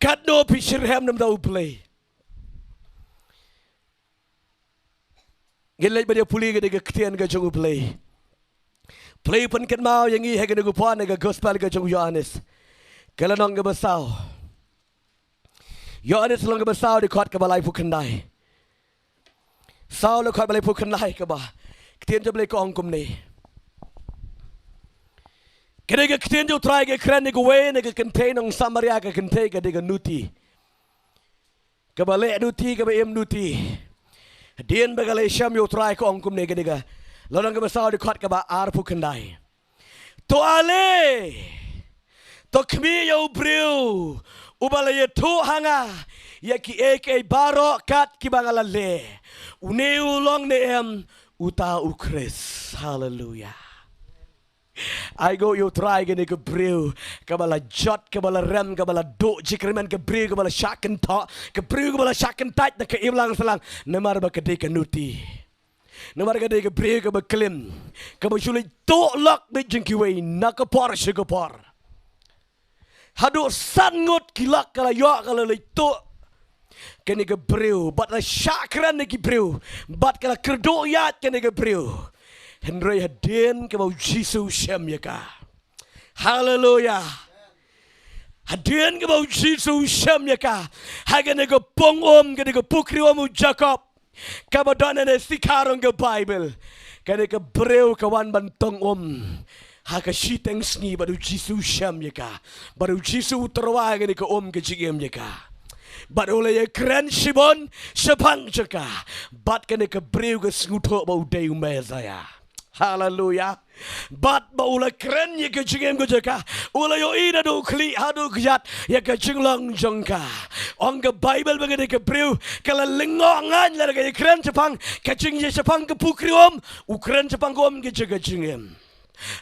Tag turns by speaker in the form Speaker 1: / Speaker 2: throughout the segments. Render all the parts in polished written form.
Speaker 1: kat no pishirham nam dau play gelai badia puli ga de ktian ga jong play pun kan mau yang i hagen go pon ga gospel ga jong Yohanes kalanong ga basau Yohanes long ga basau de khot ka balai pu kandai sao le khot balai pu kandai ka ba ktian je play ko ong kum ni kene ga ktian jo try ga kran ga we ne ga contain ong samaria ga kyntai ga de ga nuti ka balai nuti ka ba em nuti dien ba ga le sham yo try ko ong kum ne ga de ga Lorong ke besar di kot ke ba arpu kendai. To ale, to kmi yo briu, ubala ye tu hanga, ya ki eke baro kat ki bangala le, uneu long ne em uta ukris, hallelujah. I go you try gini ke briu, ke bala jot, ke bala rem, ke bala do, jikrimen ke briu, ke bala shaken ta, ke briu ke bala shaken tait, na ke imlang selang, nemar ba ke deke nuti. Namar gade ke break ke beklim ke besulit to lak de jengkiwei nak ke por sigapor hadu sangut kilak kala yo kala le to kene ke breu bat la shakran ne ki breu bat kala kerdo yat kene ke breu henry hadin ke bau Jesus shem ya ka hallelujah hadin ke bau Jesus shem ya ka hagene ke pongom kene ke pukri om Jacob Kabadana ne sikarong ke Bible. Kene ke breu kawan bantong Haka shiteng sni baru Jesus syam ye ka. Baru Jesus terwa kene ke ke jigem ye ka. Baru le ye kren shibon sepang jeka. Bat kene ke breu ke ngutok bau deu mezaya. Hallelujah. Bat ba ula keren ye ke jingem ko jaka ula yo ina do kli hadu gyat ye ke jinglong jongka ong ke Bible bagade ke breu kala lingongan la ke keren Jepang ke jing ye Jepang ke pukriom ukren Jepang kom ke jaga jingem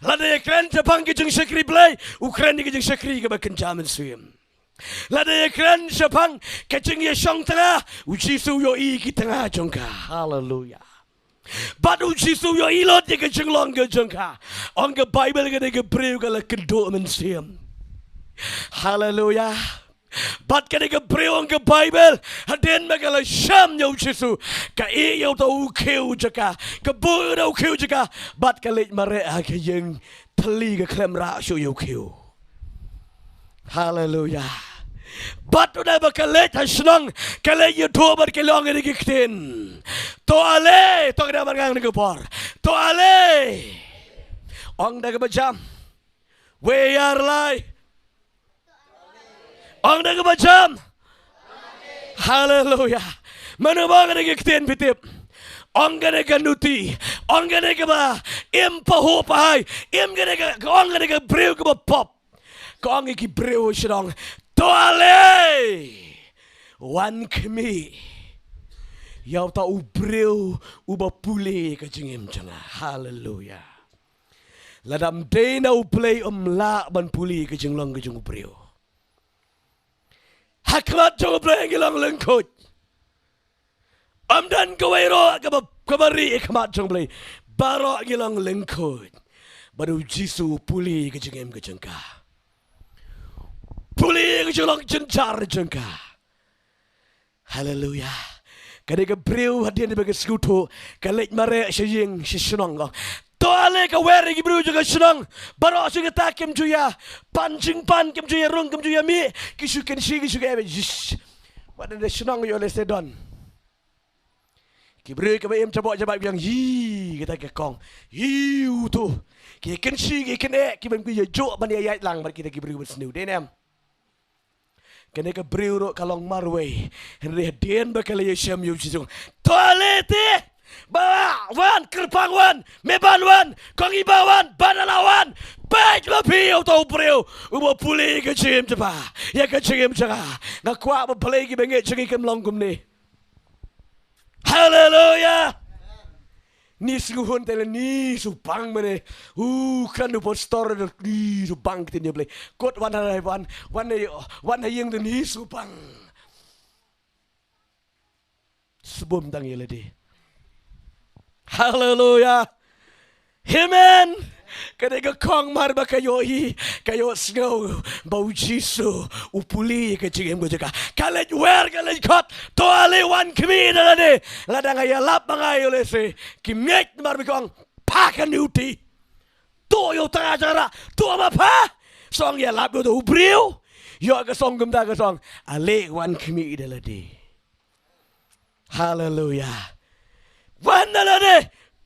Speaker 1: la de keren Jepang ke jing sekri play ukren ke jing sekri ke baken jaman swim la de keren Jepang ke jing ye shong tengah uji su yo i ki tengah jongka hallelujah. Badu jisu yo ilot ye ke jenglong ke jengka. On ke Bible ke de ke breu ke la kendo mensiam. Hallelujah. Bat ke de ke breu on ke Bible. Haden me ke la sham yo jisu. Ka i yo to ukeu jeka. Ke bu do ukeu jeka. Bat ke lej mare ha ke yeng teli ke klem ra shu yo ukeu. Hallelujah. Bat udah bakalet hasnang kale YouTube bar kelong ni kiktin to ale to kada bargang ni gopor to ale ong daga bajam we are lai ong daga bajam hallelujah manu bang ni kiktin bitip ong gane ganuti ong gane ba impaho pai im gane ong gane breu ka pop kong iki breu shirong Toale wan kemi yau ta ubreu uba pule ke jingim janga hallelujah ladam dena uplay la ban puli ke jinglong ke jing ubreu haklat jong uplay ngilang lengkot amdan kawero kabari ikmat jong uplay baro ngilang lengkot baru jisu puli ke jingim ke jengka Puli ke jelong jencar jengka. Hallelujah. Kadang breu hadian di bagi skutu. Kalek mare sejing sesenang. Toale ke weri ke breu juga senang. Baru asyik tak kem juya. Pancing pan kem juya rung kem juya mi. Kisukan si kisukan ebe. Wadah senang yo le sedon. Ki breu ke em cabak yang yi kita ke kong. Yiu tu. Ki ken si ki ken ki bem ki jo ban ayat lang bar kita ki breu bersniu denem. Kene ke breu ro kalong marway henry den bakal ye syam yu jisung toalete bawa wan kerpang wan meban wan kong ibawan banalawan baik lebih auto breu ubo puli ke jim cepa ya ke jim jaga ngakwa ba play ki benge jegi kem longkum ni hallelujah ni suhun tele ni subang mene kan du postor ni subang tin ye play kot wan hai wan yang tu ni subang sebum tang ye ledi hallelujah amen Kadang kong mar ba kayo snow bau jisu upuli ke cingem go jaka kalet wer kalet kot to ale wan kmi na de la dang ya lap mangai ole se kimek mar bi kong pakan uti to yo ta jara to ma pa song ya lap do ubriu yo ka song gum da ka song ale wan kmi de la de hallelujah wan na la de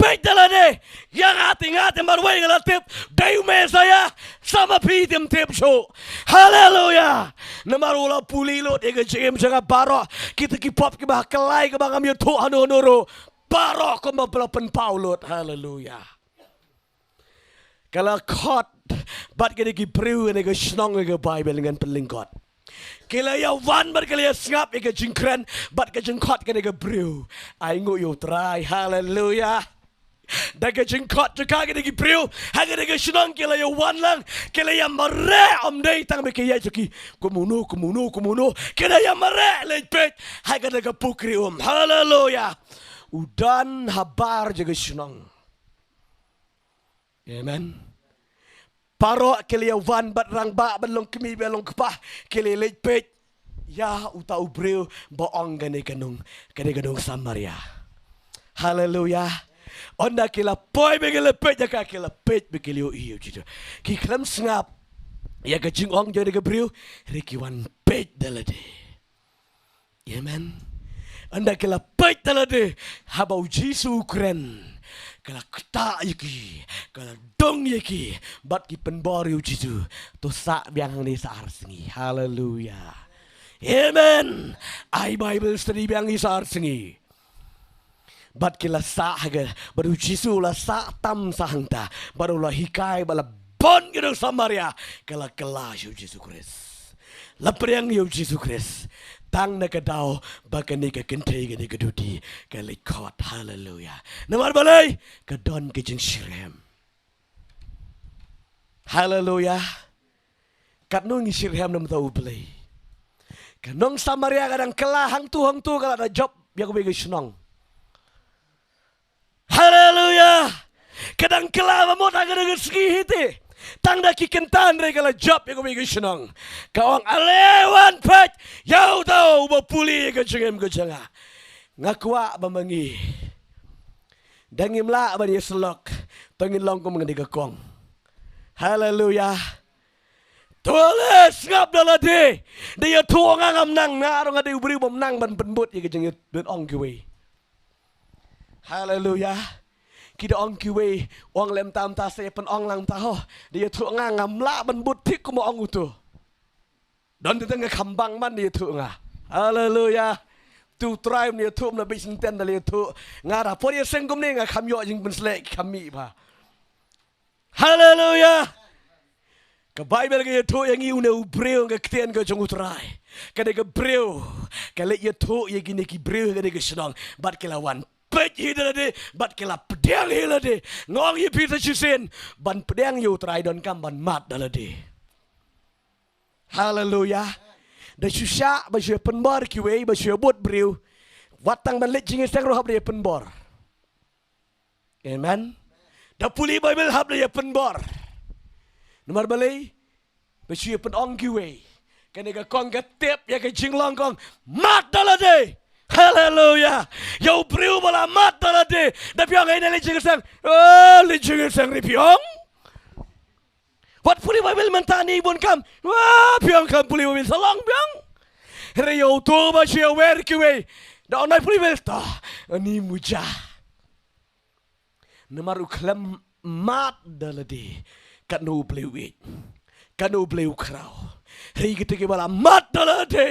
Speaker 1: Pagdalade, yang ating marway nga tip, dayo mesaya, sama pitim tip show. Hallelujah! Na marula pulilo, ega jim siya baro, kita kipop kiba kalay ka mga miyuto ano-nuro, baro ko mapalapan paulot. Hallelujah! Kala kot, bat kini kipriw nga snong nga Bible nga pelingkot. Kila ya wan bar kila ya ngap ega jingkren, bat ka jingkot kini kipriw. Ay nguyo try, hallelujah! Daga jengkot juga kena gi priu, haga daga senang kila ya wan lang, kila ya mare om day tang me kaya joki, kumuno, kila ya mare lepet, haga daga pukri hallelujah, udan habar jaga senang, amen. Paro kila ya wan bat rang ba balong kemi balong kepah, kila lepet, ya utau priu boong kene kanung Samaria, hallelujah. Onda kila poi begele pet jaka kila pet begele iyo jitu. Ki klam sngap ya ka jing ong jode gabriu riki wan pet dalade. Amen. Onda kila pet dalade habau Jisu kren. Kala kta yiki, kala dong yiki, bat ki penbori jitu. To sa biang ni sa arsengi. Hallelujah. Amen. Ai Bible study biang ni sa arsengi. Bat kila sa haga baru Jisu la sa tam sahangta baru la hikai bala bon gitu Samaria kala yu Jisu Kris la priang yu Jisu Kris tang na kadao baka ni ka kyntai ni ka duti kala kot hallelujah namar balay ka don ka jing shirem hallelujah kat nung shirem nam tau balay kanong Samaria kadang kala hang tu kala da job ya ko bigi snong. Hallelujah. Kadang kelama mo taga dengan segi hiti. Tang da kikentan re kala job ya ko bigi senang. Kaong alewan pat yau tau bapuli ka jengem ka janga. Ngakwa bamangi. Dangim la ba dia selok. Tangin long ko mga digakong. Hallelujah. Tulis ngap dalade. Dia tuang ngam nang na arong ada ubri bom nang ban penbut ya ka jengit bet ong kiwe. Hallelujah. Kita ong kiwe ong lem tam ta se pen ong lang ta ho. Dia tu ngam la ban butik ko mo ong utu. Don tengah kambang man dia tu nga. Hallelujah. Tu tribe dia tu na bisin ten dia tu ngara po dia sengkum ni nga kamyo jing ben slek kami ba. Hallelujah. Ka Bible ke tu yang iu na ubreu nga kten ka jong utrai. Ka de ka breu. Ka le ye tu ye gini ki breu ka de ka senang bat kelawan pet hidade bat kila pedang hilade ngong ye pita chusen ban pedang yu trai don kam ban mat dalade hallelujah da susha ba je penbor kiwe ba je bot briu watang ban let jinge sang rohab de penbor amen da puli Bible hab de penbor nomor balai ba je penong kiwe kanega kong ga tep ya ka jinglong kong mat dalade hallelujah. Yo priu bala mat dalade. Da piang ai na lijing sang. Oh, lijing sang ri piang. Wat puli Bible mentani bon kam. Wah, piang kam puli Bible salang piang. Re yo to ba she wer kiwe. Da onai puli Bible ta. Ani muja. Namaru klam mat dalade. Kanu blewit. Kanu blew krau. Re gitike bala mat dalade.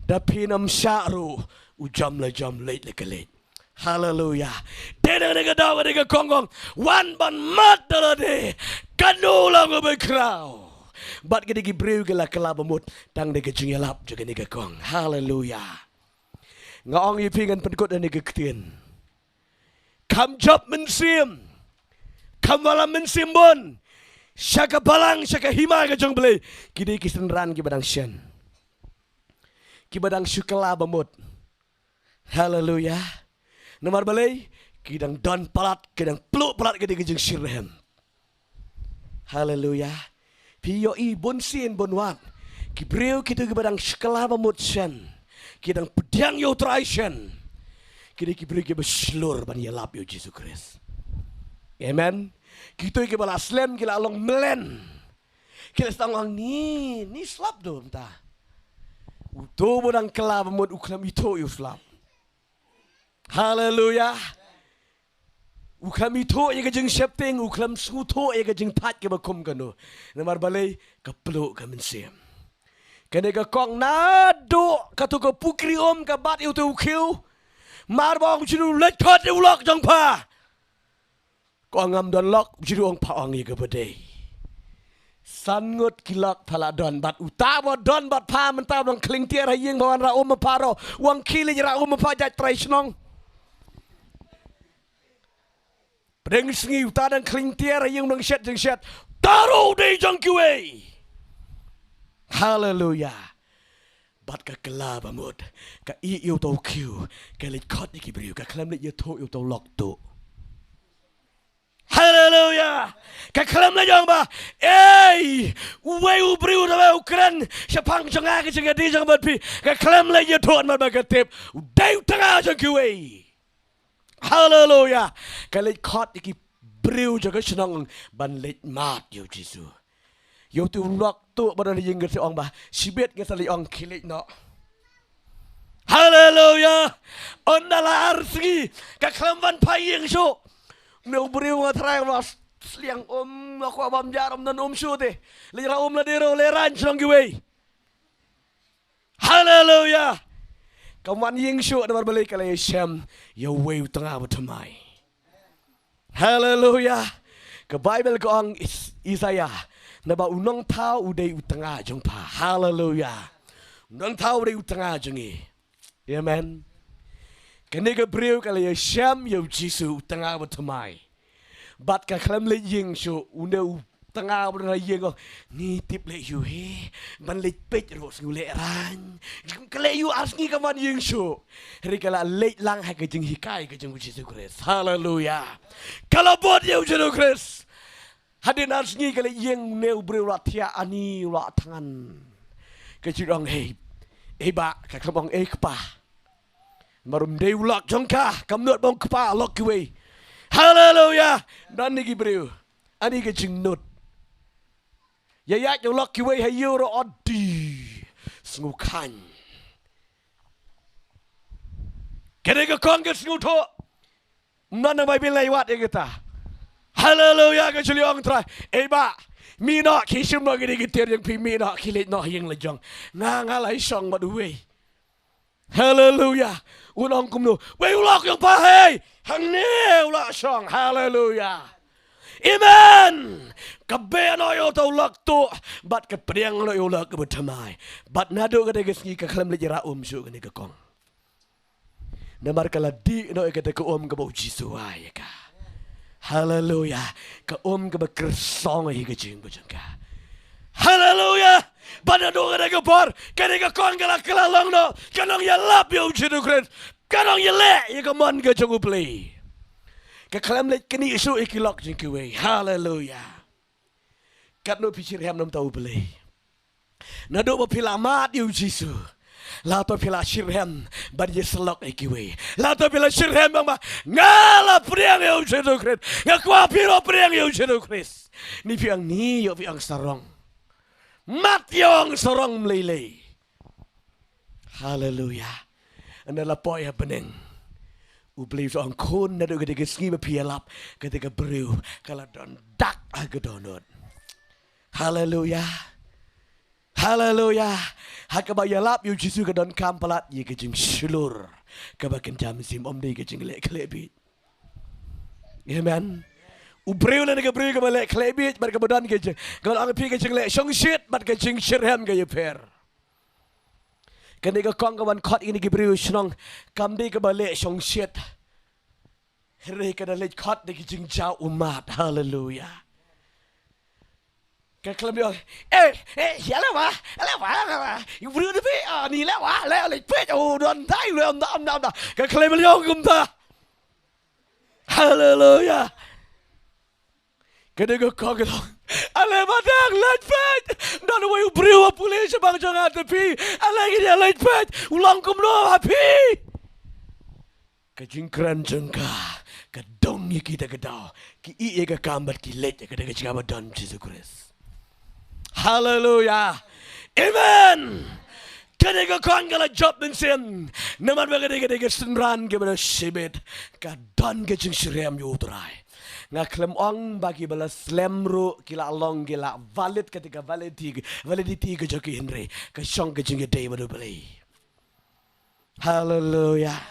Speaker 1: Da pinam syaru ujam la jam late like late. Hallelujah. Dena nega dawa nega kongong wan ban mat dalade kanu lang bekrau. Bat gede gibreu gela kelabamut tang nega jingelap juga nega kong. Hallelujah. Ngaong ipingan penkot dan nega ketien. Kam job mensim. Kam malam mensim bon. Syaka balang syaka hima ke jong beli. Gede kisenran ki badang syen. Ki badang syukala bamut. Hallelujah. Nomor balai Kidang don palat, kidang peluk palat kidang kejeng Shirhem. Haleluya. Piyo I bon sin bon wat. Kibreu kita kebadang sekelaba mutsen. Kidang pedang yo traisen. Kidang kibreu kita berselur ban yalap yo Yesus Kristus. Amen. Kita kebala aslen kila along melen. Kila setang ni slap do entah. Uto bodang kelaba mut uklam itu yo slap. Haleluya. Uklam itu ia kejeng septing, uklam suto ia kejeng tat ke bakum kanu. Namar balai kepeluk kamen siam. Kene ke kong nado katu ke pukri ke bat iu tu kiu. Mar bang jiru let kat iu lok jang pa. Kong ngam don lok jiru ong pa ong ia ke badai. Sangut kilak pala don bat utawa don bat pa mentau dong kling tiar haying bawan ra paro. Wang kili ra pa jat trai senong. Pedang sengi utadan kling tiara yang nang syat jeng syat taruh di jang kiwe. Haleluya. Bat ka kelab amut ka I yêu tau kiu ka lit kot ni kibriu ka klam lit yeto yêu tau lok tu. Haleluya. Ka klam la jang ba. Uwe ubriu da ba ukran syapang jang aga jang adi jang bat pi ka klam la yeto an ba ka tip. Udai tanga jang kiwe. Haleluya. Kalau kot iki briu jaga senang ban let mat yo Jesu. Yo tu lok tu badan yang gerti ong bah sibet ngesali ong kilik no. Haleluya. Ondala arsi ka klamban payeng so. No briu ngatrai was sliang aku abam jaram dan so te. Lira la dero leran senang giwe. Haleluya. Kawan yang syuk dapat balik kalau Yeshem ya weu tengah bertemai. Haleluya. Ke Bible ko ang Isaiah naba unong tau udai utengah jong pa. Haleluya. Unong tau udai utengah jongi. Amen. Kene ke breu kalau Yeshem ya Jesu tengah bertemai. Bat ka klam le ying syuk undau tengah berada yang ni tip le you he ban le pet ros ngule ran kale you asngi kaman yang show hari kala le lang ha ke jing hikai ke jing Jesus Christ. Haleluya. Kalau bod you Jesus Christ hadin asngi kale yang neu bre tia ani la tangan ke jirong ba ka kamong kpa marum deu lak jongka kamnot bong kpa lok kiwe. Haleluya. Dan ni gibreu ani ke jing not Yayat yang laki wei hayu ro odi sengukan. Kene ke kong ke senguto. Mana mai bin lewat ya kita. Haleluya ke celiong try. Ba mi nak kisim nak gini gitir yang pi mi nak kilit nak yang lejong. Ngalai song madu wei. Haleluya. Unong kumno. Wei ulak yang pahai. Hang ne ulak song. Haleluya. Amen. Kabe no yo tau lak tu, bat ke pedang no yo lak ke bertemai. Bat nado ke dege sengi ke kelam lejera su ke ke kong. Namar kala di no ke ke ke bau Jisu ay ka. Haleluya. Ke ke bekersong hi ke jing bujangka. Haleluya. Bat nado ke dege por, ke dege kong kala long no, kanong ya lap yo Jisu Kristus. Kanong ya le, ya ke mon ke jongu play. Kekalam let kini isu ikilok jengkiwe. Haleluya. Kat no pikir ham nam tahu beli. Nado ba pilamat yu Jisu. La to pila shirhem ban yeselok ikiwe. La to pila shirhem bang ba ngala priang yu Jisu Kristus. Ngakwa piro priang yu Jisu Kristus. Ni piang ni yo piang sarong. Mat yong sarong melele. Haleluya. Anda poy ya beneng. Ubeli so angkon nado ketika ski berpialap ketika beriu kalau don dak agak donut. Haleluya. Haleluya. Hakaba yalap yu Jisu ke don kampalat ye kejing seluruh kebakan jam sim omdi kejing lek klebit. Amen. Uberiu na beriu ke lek klebit bar kebadan kejing. Kalau ang pi kejing lek song shit bar kejing shirhem ke yeper. Kani ka kong kawan kot ini gibriu senong kamdi ke balik song shit. Heri ka dalit kot di kijing jauh umat. Haleluya. Ka kelam yo ya lewa. Gibriu de pi ni lewa le pet don tai le am. Ka kelam yo kumta. Hallelujah. Kena kau kata, ale madang lejpet, dan wayu beriwa pulih sebang jangan tepi, ale ini lejpet, ulang kumno happy. Kajingkran jengka, kadongi kita kedau, ki iye ka kambat ki lej ka daga cakap dan Jesus Christ. Hallelujah. Amen. Kena kau kala job dan sen, naman baga senran ke benda sibet, kadan ke jeng sirem yutrai. Nga klem ong bagi bala slam ro kila along kila valid ketika validity ke joki Henry ke song ke jeng day baru beli. Hallelujah.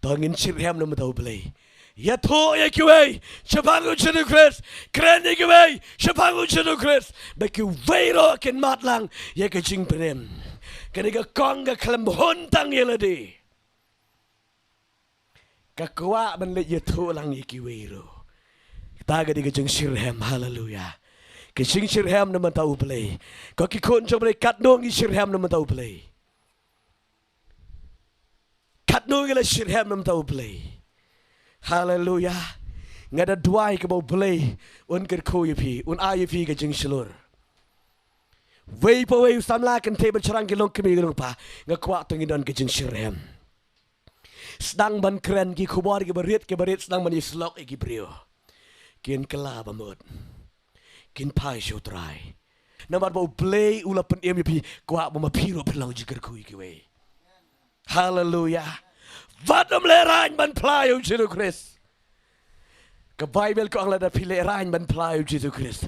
Speaker 1: Tongin sirem nama tahu beli. Ya to ya kiway, shabangu chenu Chris, kreni kiway, shabangu chenu Chris, baki wairo ken matlang ya ke jing penem. Ketika kong ke klem hontang yeladi. Kakwa benlet ya to lang ya kiwayro. Taga di kejeng sirhem, hallelujah. Kejeng sirhem nama tahu pelai. Kau kikon coba kat dong di sirhem nama tahu pelai. Kat dong di sirhem nama tahu pelai. Hallelujah. Ngada dua ke bau pelai. Un kerko yepi, un ayepi kejeng silur. Wei pa wei samla kan table cerang kilong kemi kilong pa. Ngakwa tungin don kejeng sirhem. Sedang ban keren ki kubar ke berit sedang ban islok ki brio. Kin kelab amot, kin pai shotrai. Namar bau play ulapan MVP kuat memapiro pelang jiker kui kiwe. Hallelujah. Vadam lerain ban playo Jesus Christ. Ke Bible ko ang lada pilerain ban playo Jesus Christ.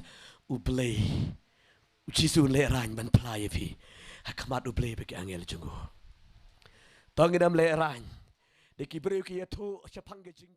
Speaker 1: Uplay, ujisu lerain ban playo pi. Hakamat uplay bagi angel junggu. Tangidam lerain. Deki beriu ki yatu siapang gejing.